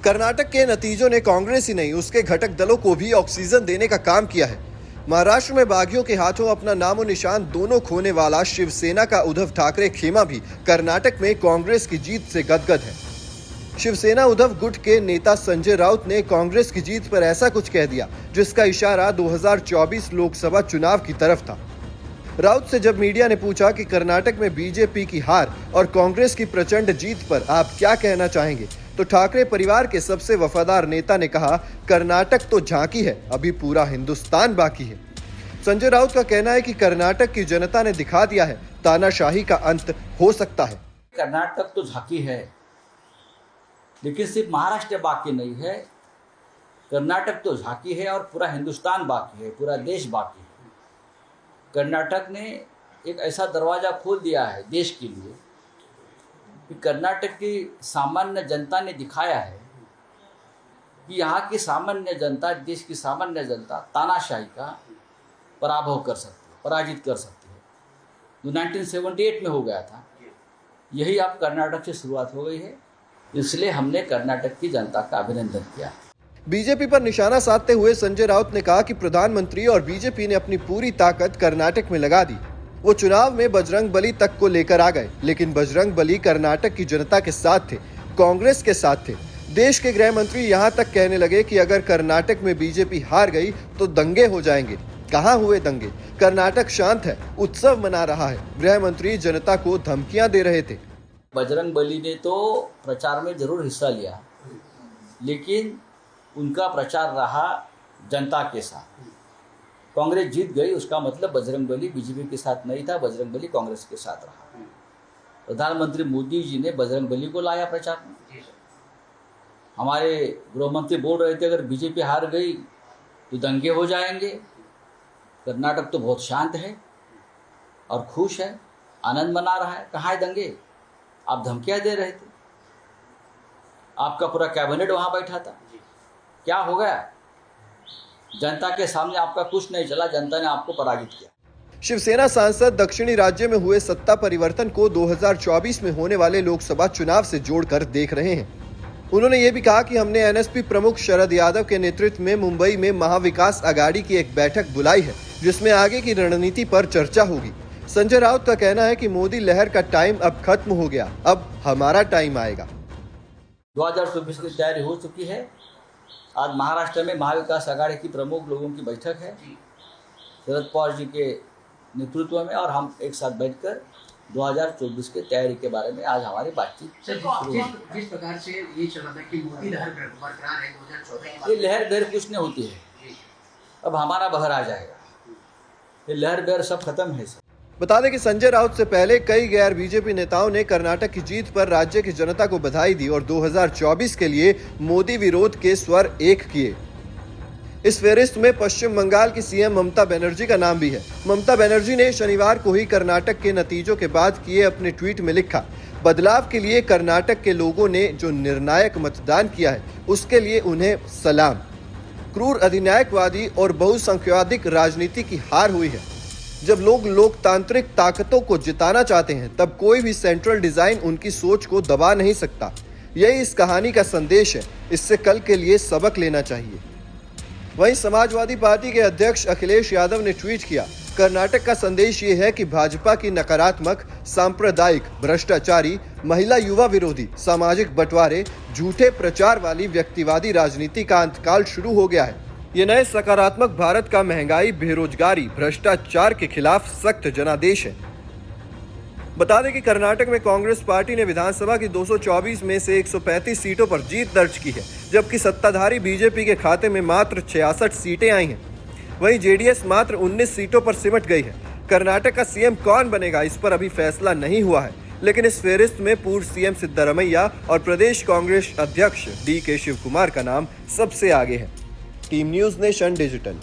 कर्नाटक के नतीजों ने कांग्रेस ही नहीं उसके घटक दलों को भी ऑक्सीजन देने का काम किया है। महाराष्ट्र में बागियों के हाथों अपना नामो निशान दोनों खोने वाला शिवसेना का उद्धव ठाकरे खेमा भी कर्नाटक में कांग्रेस की जीत से गदगद है। शिवसेना उद्धव गुट के नेता संजय राउत ने कांग्रेस की जीत पर ऐसा कुछ कह दिया जिसका इशारा 2024 लोकसभा चुनाव की तरफ था। राउत से जब मीडिया ने पूछा कि कर्नाटक में बीजेपी की हार और कांग्रेस की प्रचंड जीत पर आप क्या कहना चाहेंगे, तो ठाकरे परिवार के सबसे वफादार नेता ने कहा, कर्नाटक तो झांकी है, अभी पूरा हिंदुस्तान बाकी है। संजय राउत का कहना है कि कर्नाटक की जनता ने दिखा दिया है तानाशाही का अंत हो सकता है। कर्नाटक तो झांकी है, लेकिन सिर्फ महाराष्ट्र बाकी नहीं है। कर्नाटक तो झांकी है और पूरा हिंदुस्तान बाकी है, पूरा देश बाकी है। कर्नाटक ने एक ऐसा दरवाज़ा खोल दिया है देश के लिए कि कर्नाटक की सामान्य जनता ने दिखाया है कि यहाँ की सामान्य जनता, देश की सामान्य जनता तानाशाही का पराभव कर सकती है, पराजित कर सकती है। जो 1978 में हो गया था, यही अब कर्नाटक से शुरुआत हो गई है। इसलिए हमने कर्नाटक की जनता का अभिनंदन किया। बीजेपी पर निशाना साधते हुए संजय राउत ने कहा कि प्रधानमंत्री और बीजेपी ने अपनी पूरी ताकत कर्नाटक में लगा दी। वो चुनाव में बजरंगबली तक को लेकर आ गए, लेकिन बजरंगबली कर्नाटक की जनता के साथ थे, कांग्रेस के साथ थे। देश के गृह मंत्री यहाँ तक कहने लगे कि अगर कर्नाटक में बीजेपी हार गई तो दंगे हो जाएंगे। कहाँ हुए दंगे? कर्नाटक शांत है, उत्सव मना रहा है। गृह मंत्री जनता को धमकियां दे रहे थे। बजरंगबली ने तो प्रचार में जरूर हिस्सा लिया, लेकिन उनका प्रचार रहा जनता के साथ। कांग्रेस जीत गई, उसका मतलब बजरंगबली बीजेपी के साथ नहीं था, बजरंगबली कांग्रेस के साथ रहा। प्रधानमंत्री मोदी जी ने बजरंगबली को लाया प्रचार में। हमारे गृह मंत्री बोल रहे थे अगर बीजेपी हार गई तो दंगे हो जाएंगे। कर्नाटक तो बहुत शांत है और खुश है, आनंद मना रहा है। कहाँ है दंगे? आप धमकियां दे रहे थे, आपका पूरा कैबिनेट वहाँ बैठा था। क्या हो गया? जनता के सामने आपका कुछ नहीं चला, जनता ने आपको पराजित किया। शिवसेना सांसद दक्षिणी राज्य में हुए सत्ता परिवर्तन को 2024 में होने वाले लोकसभा चुनाव से जोड़कर देख रहे हैं। उन्होंने ये भी कहा कि हमने एनएसपी प्रमुख शरद यादव के नेतृत्व में मुंबई में महाविकास अघाड़ी की एक बैठक बुलाई है, जिसमें आगे की रणनीति पर चर्चा होगी। संजय राउत का कहना है कि मोदी लहर का टाइम अब खत्म हो गया, अब हमारा टाइम आएगा। 2024 की तैयारी हो चुकी है। आज महाराष्ट्र में महाविकास अघाड़ी की प्रमुख लोगों की बैठक है शरद पवार जी के नेतृत्व में, और हम एक साथ बैठकर 2024 की तैयारी के बारे में आज हमारी बातचीत। जिस प्रकार से ये चला था कि मोदी लहर बरकरार है 2014 ये लहर बेर कुछ नहीं होती है, अब हमारा बहर आ जाएगा। ये लहर बेर सब खत्म है। सब बता दें कि संजय राउत से पहले कई गैर बीजेपी नेताओं ने कर्नाटक की जीत पर राज्य की जनता को बधाई दी और 2024 के लिए मोदी विरोध के स्वर एक किए। इस फेरिस्त में पश्चिम बंगाल की सीएम ममता बनर्जी का नाम भी है। ममता बनर्जी ने शनिवार को ही कर्नाटक के नतीजों के बाद किए अपने ट्वीट में लिखा, बदलाव के लिए कर्नाटक के लोगों ने जो निर्णायक मतदान किया है उसके लिए उन्हें सलाम। क्रूर अधिनायकवादी और बहुसंख्याधिक राजनीति की हार हुई है। जब लोग लोकतांत्रिक ताकतों को जिताना चाहते हैं तब कोई भी सेंट्रल डिजाइन उनकी सोच को दबा नहीं सकता। यही इस कहानी का संदेश है, इससे कल के लिए सबक लेना चाहिए। वहीं समाजवादी पार्टी के अध्यक्ष अखिलेश यादव ने ट्वीट किया, कर्नाटक का संदेश ये है कि भाजपा की नकारात्मक, सांप्रदायिक, भ्रष्टाचारी, महिला युवा विरोधी, सामाजिक बंटवारे, झूठे प्रचार वाली व्यक्तिवादी राजनीति का अंतकाल शुरू हो गया है। ये नए सकारात्मक भारत का महंगाई, बेरोजगारी, भ्रष्टाचार के खिलाफ सख्त जनादेश है। बता दें कि कर्नाटक में कांग्रेस पार्टी ने विधानसभा की 224 में से 135 सीटों पर जीत दर्ज की है, जबकि सत्ताधारी बीजेपी के खाते में मात्र 66 सीटें आई हैं। वहीं जेडीएस मात्र 19 सीटों पर सिमट गई है। कर्नाटक का सीएम कौन बनेगा, इस पर अभी फैसला नहीं हुआ है, लेकिन इस फेरिस्त में पूर्व सीएम सिद्धरमैया और प्रदेश कांग्रेस अध्यक्ष DK शिवकुमार का नाम सबसे आगे है। Team news nation digital.